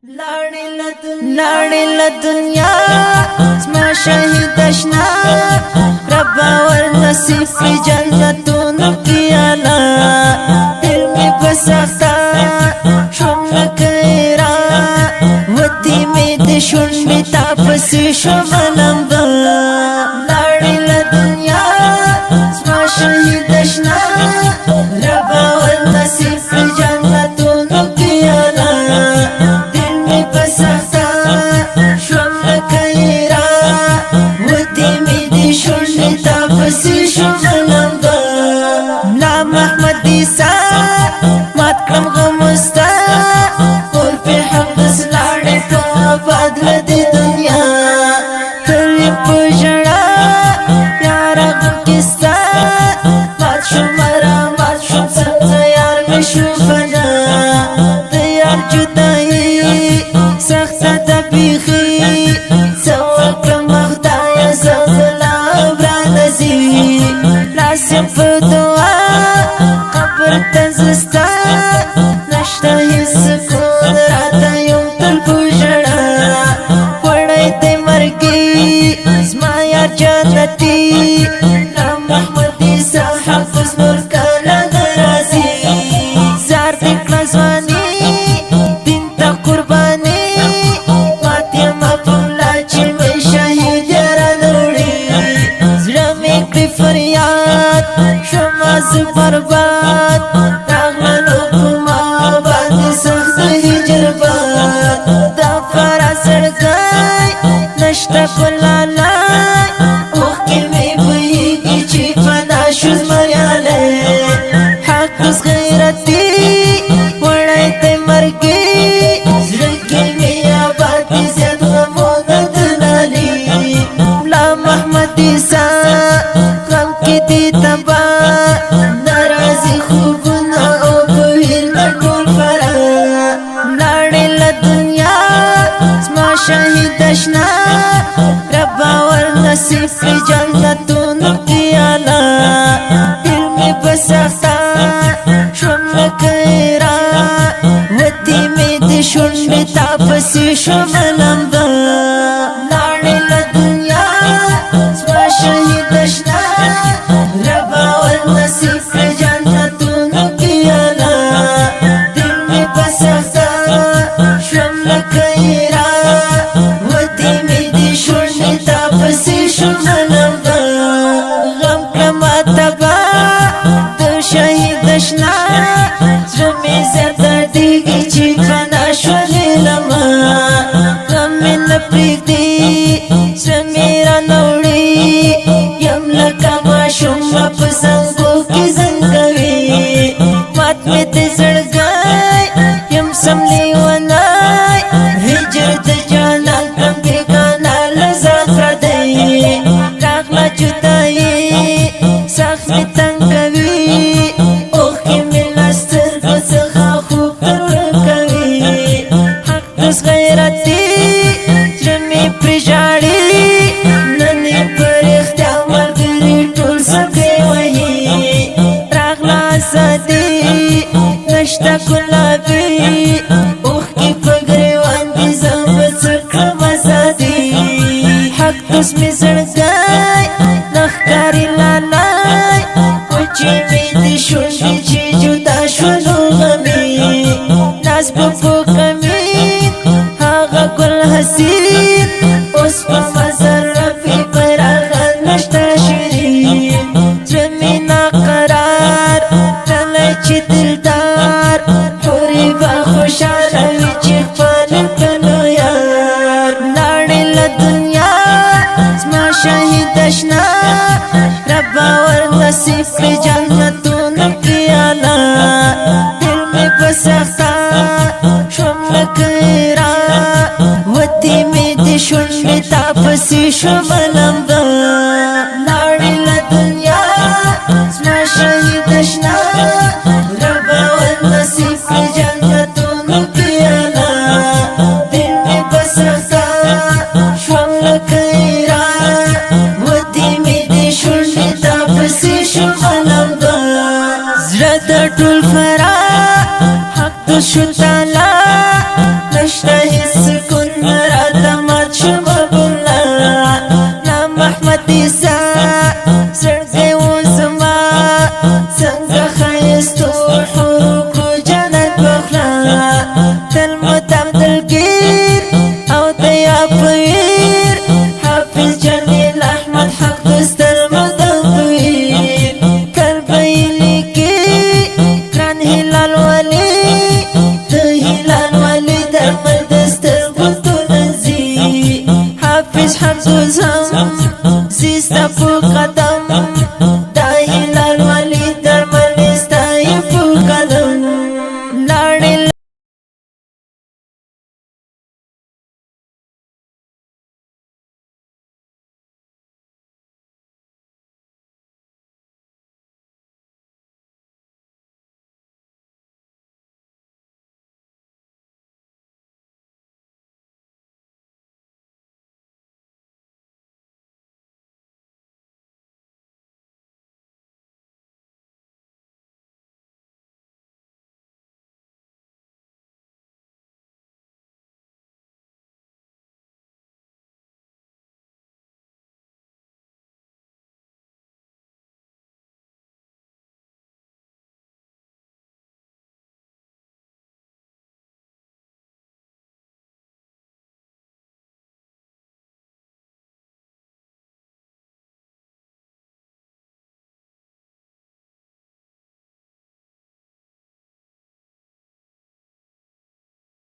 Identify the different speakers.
Speaker 1: لاړې له دنیا زما شهید اشنا ربا ور نصیب کړي جنتونو کې اعلی دل مې په سخته شوم لکه را وتې مې د شونډې تا پسې شوم لمبه لاړې له دنیا زما شهید اشنا ربا ور نصیب کړي جنتونو کې اعلی محمد دیسا مات کم غمستا اور پی حق دس لاڑے تو بادل دی دنیا تلی پجڑا یارا غکستا مات شو مرا مات شو سبزا یار میں شو فنا دیار جدائی سخت تبیخی سوکرم اخدای زغلا برانزی لاسم فتوا تزستا نشتا هیڅ کول راته یو تل پوجړه وړای ته مرګي زما یار جنتي محمد صاحب نور کاله درازي زار دې کلاسواني دین ته قرباني ماته مبولا چې مې شهید را نوړي زړه مې کړی فریاد شوم ز برباد نشتا کلالای اوخ که می بویگی چی فنا شد مریالی حق از غیرتی وڑای تی مرگی زرکی می آبادی زید غمون دلالی لا محمد دیسا غم کی دی تبا نرازی خوبنا او بویل مطول فرا لاڑی لدنیا زما شهید اشنا ربا ور نصیب کړي جنتونو کې اعلی دل مې په سخته شوم لکه را وتې مې د شونډې تا پسې شوم لمبه لاړې له دنیا زما شهید اشنا ربا ور نصیب کړي جنتونو کې اعلی دل مې په سخته شوم لکه اشنا زمي زرد دیگی چی فنا شولی لما غم من پریگدی زمي را نوڑی یم لکا ما شما پسنگو کی زنگوی مات میں تی زڑگای یم سملی ونای ہجر دجانا کم کے گانا لزاد کردی راغلا جدائی سخت میں تنگوی غیرتی جمی پرجاڑی ننی پر اختیار مرگری ٹول سکے وہی راغلا سادی نشتا کلابی اوخ کی پگریوان دی زمت سکرم سادی حق دس میں زڑگائی نخکاری لالائی وچی میدی شونی چی جدا شنو غمی ناس بپو کمی گل حسین اس پا مزر رفی پر آغاز نشتا شیرین زمین قرار تلی چی دلدار پوری با خوشار روی چی خفال کنو یار لاڑی لدنیا زما شهید اشنا ربا ور نصیب کړي جنتونو کې اعلی دل مې په سخته شوم لکه را وتې مې د شونډې تا پسې شوم لمبه لاړې له دنیا زما شهید اشنا ربا ور نصیب کړي جنتونو کې اعلی دل مې په سخته شوم لکه را وتې مې د شونډې تا پسې شوم لمبه زړه د ټول فرا حق د شو تعالی نشته هیڅ سکون راته مات شمه بالله نام احمد عیسی زړګی و زما څنګه ښایستو حورو کړو جنت بخلا تل مو تبدیل کې